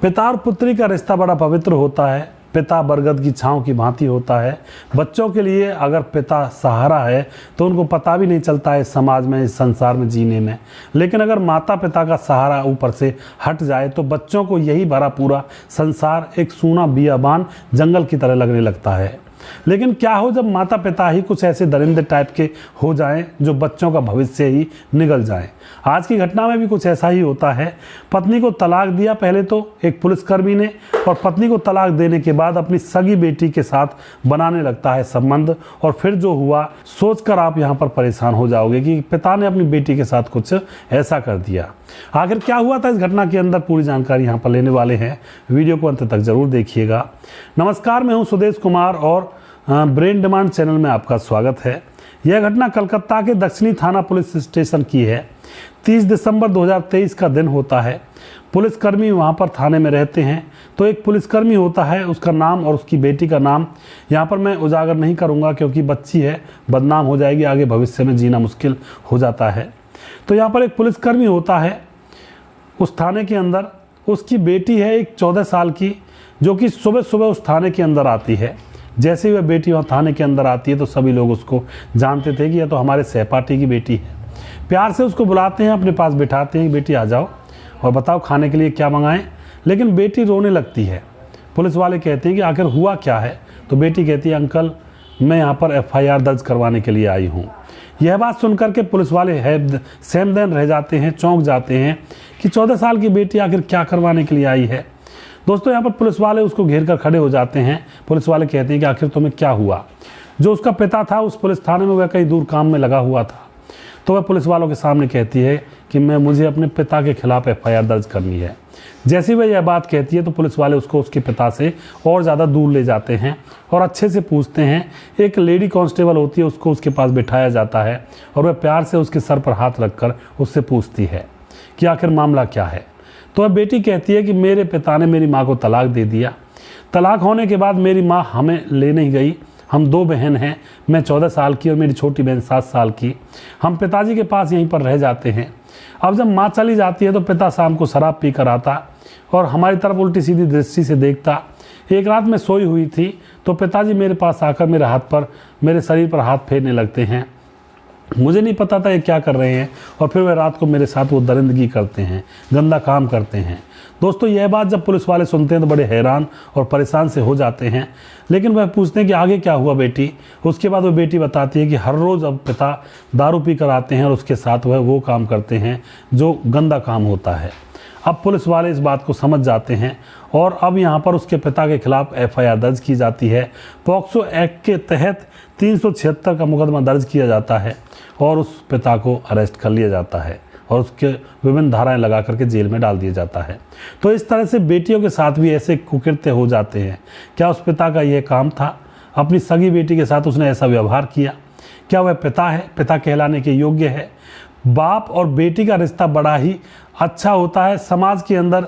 पिता और पुत्री का रिश्ता बड़ा पवित्र होता है। पिता बरगद की छांव की भांति होता है। बच्चों के लिए अगर पिता सहारा है तो उनको पता भी नहीं चलता है इस समाज में, इस संसार में जीने में। लेकिन अगर माता पिता का सहारा ऊपर से हट जाए तो बच्चों को यही भरा पूरा संसार एक सूना बियाबान जंगल की तरह लगने लगता है। लेकिन क्या हो जब माता पिता ही कुछ ऐसे दरिंदे टाइप के हो जाएं जो बच्चों का भविष्य ही निगल जाए। आज की घटना में भी कुछ ऐसा ही होता है। पत्नी को तलाक दिया पहले तो एक पुलिसकर्मी ने, और पत्नी को तलाक देने के बाद अपनी सगी बेटी के साथ बनाने लगता है संबंध। और फिर जो हुआ सोचकर आप यहाँ पर परेशान हो जाओगे कि पिता ने अपनी बेटी के साथ कुछ ऐसा कर दिया। आखिर क्या हुआ था इस घटना के अंदर, पूरी जानकारी यहाँ पर लेने वाले हैं। वीडियो को अंत तक जरूर देखिएगा। नमस्कार, मैं हूँ सुदेश कुमार और ब्रेन डिमांड चैनल में आपका स्वागत है। यह घटना कलकत्ता के दक्षिणी थाना पुलिस स्टेशन की है। 30 दिसंबर 2023 का दिन होता है। पुलिसकर्मी वहाँ पर थाने में रहते हैं। तो एक पुलिसकर्मी होता है, उसका नाम और उसकी बेटी का नाम यहाँ पर मैं उजागर नहीं करूँगा क्योंकि बच्ची है, बदनाम हो जाएगी, आगे भविष्य में जीना मुश्किल हो जाता है। तो यहाँ पर एक पुलिसकर्मी होता है उस थाने के अंदर। उसकी बेटी है एक 14 साल की, जो कि सुबह सुबह उस थाने के अंदर आती है। जैसे ही वह बेटी वहाँ थाने के अंदर आती है तो सभी लोग उसको जानते थे कि यह तो हमारे सहपाठी की बेटी है। प्यार से उसको बुलाते हैं, अपने पास बिठाते हैं, बेटी आ जाओ और बताओ खाने के लिए क्या मंगाएं। लेकिन बेटी रोने लगती है। पुलिस वाले कहते हैं कि आखिर हुआ क्या है। तो बेटी कहती है, अंकल मैं यहाँ पर FIR दर्ज करवाने के लिए आई हूँ। यह बात सुनकर के पुलिस वाले सहमदन रह जाते हैं, चौंक जाते हैं कि 14 साल की बेटी आखिर क्या करवाने के लिए आई है। दोस्तों यहाँ पर पुलिस वाले उसको घेर कर खड़े हो जाते हैं। पुलिस वाले कहते हैं कि आखिर तुम्हें क्या हुआ। जो उसका पिता था उस पुलिस थाने में वह कहीं दूर काम में लगा हुआ था। तो वह पुलिस वालों के सामने कहती है कि मुझे अपने पिता के खिलाफ FIR दर्ज करनी है। जैसे ही वह यह बात कहती है तो पुलिस वाले उसको उसके पिता से और ज़्यादा दूर ले जाते हैं और अच्छे से पूछते हैं। एक लेडी कांस्टेबल होती है, उसको उसके पास बिठाया जाता है और वह प्यार से उसके सर पर हाथ रखकर उससे पूछती है कि आखिर मामला क्या है। तो वह बेटी कहती है कि मेरे पिता ने मेरी माँ को तलाक दे दिया। तलाक होने के बाद मेरी माँ हमें ले नहीं गई। हम 2 बहन हैं, मैं 14 साल की और मेरी छोटी बहन 7 साल की। हम पिताजी के पास यहीं पर रह जाते हैं। अब जब माँ चली जाती है तो पिता शाम को शराब पी कर आता और हमारी तरफ उल्टी सीधी दृष्टि से देखता। एक रात में सोई हुई थी तो पिताजी मेरे पास आकर मेरे शरीर पर हाथ फेरने लगते हैं। मुझे नहीं पता था ये क्या कर रहे हैं और फिर वह रात को मेरे साथ वो दरिंदगी करते हैं, गंदा काम करते हैं। दोस्तों यह बात जब पुलिस वाले सुनते हैं तो बड़े हैरान और परेशान से हो जाते हैं। लेकिन वह पूछते हैं कि आगे क्या हुआ बेटी। उसके बाद वह बेटी बताती है कि हर रोज़ अब पिता दारू पी कर आते हैं और उसके साथ वह वो काम करते हैं जो गंदा काम होता है। अब पुलिस वाले इस बात को समझ जाते हैं और अब यहाँ पर उसके पिता के खिलाफ FIR दर्ज की जाती है। पॉक्सो एक्ट के तहत 376 का मुकदमा दर्ज किया जाता है और उस पिता को अरेस्ट कर लिया जाता है और उसके विभिन्न धाराएं लगा करके जेल में डाल दिया जाता है। तो इस तरह से बेटियों के साथ भी ऐसे कुकृत्य हो जाते हैं। क्या उस पिता का यह काम था? अपनी सगी बेटी के साथ उसने ऐसा व्यवहार किया? क्या वह पिता है, पिता कहलाने के योग्य है? बाप और बेटी का रिश्ता बड़ा ही अच्छा होता है। समाज के अंदर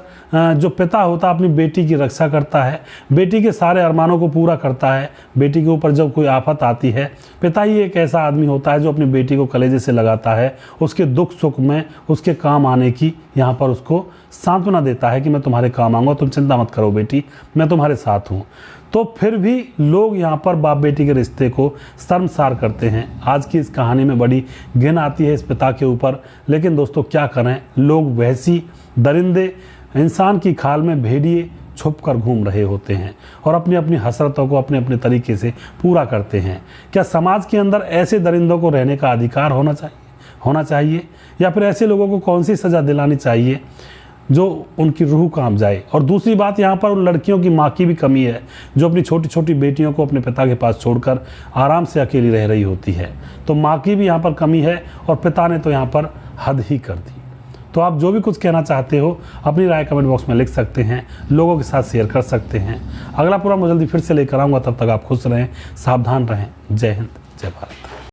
जो पिता होता है अपनी बेटी की रक्षा करता है, बेटी के सारे अरमानों को पूरा करता है। बेटी के ऊपर जब कोई आफत आती है, पिता ही एक ऐसा आदमी होता है जो अपनी बेटी को कलेजे से लगाता है, उसके दुख सुख में उसके काम आने की यहाँ पर उसको सांत्वना देता है कि मैं तुम्हारे काम आऊँगा, तुम चिंता मत करो बेटी, मैं तुम्हारे साथ हूँ। तो फिर भी लोग यहाँ पर बाप बेटी के रिश्ते को शर्मसार करते हैं। आज की इस कहानी में बड़ी घिन आती है इस पिता के ऊपर। लेकिन दोस्तों क्या करें, लोग वैसी दरिंदे इंसान की खाल में भेड़िए छुप कर घूम रहे होते हैं और अपनी अपनी हसरतों को अपने अपने तरीके से पूरा करते हैं। क्या समाज के अंदर ऐसे दरिंदों को रहने का अधिकार होना चाहिए या फिर ऐसे लोगों को कौन सी सज़ा दिलानी चाहिए जो उनकी रूह काम जाए? और दूसरी बात, यहाँ पर उन लड़कियों की माँ की भी कमी है जो अपनी छोटी छोटी बेटियों को अपने पिता के पास छोड़कर आराम से अकेली रह रही होती है। तो माँ की भी यहाँ पर कमी है और पिता ने तो यहाँ पर हद ही कर दी। तो आप जो भी कुछ कहना चाहते हो अपनी राय कमेंट बॉक्स में लिख सकते हैं, लोगों के साथ शेयर कर सकते हैं। अगला प्रोग्राम जल्दी फिर से लेकर आऊँगा, तब तक आप खुश रहें, सावधान रहें। जय हिंद, जय भारत।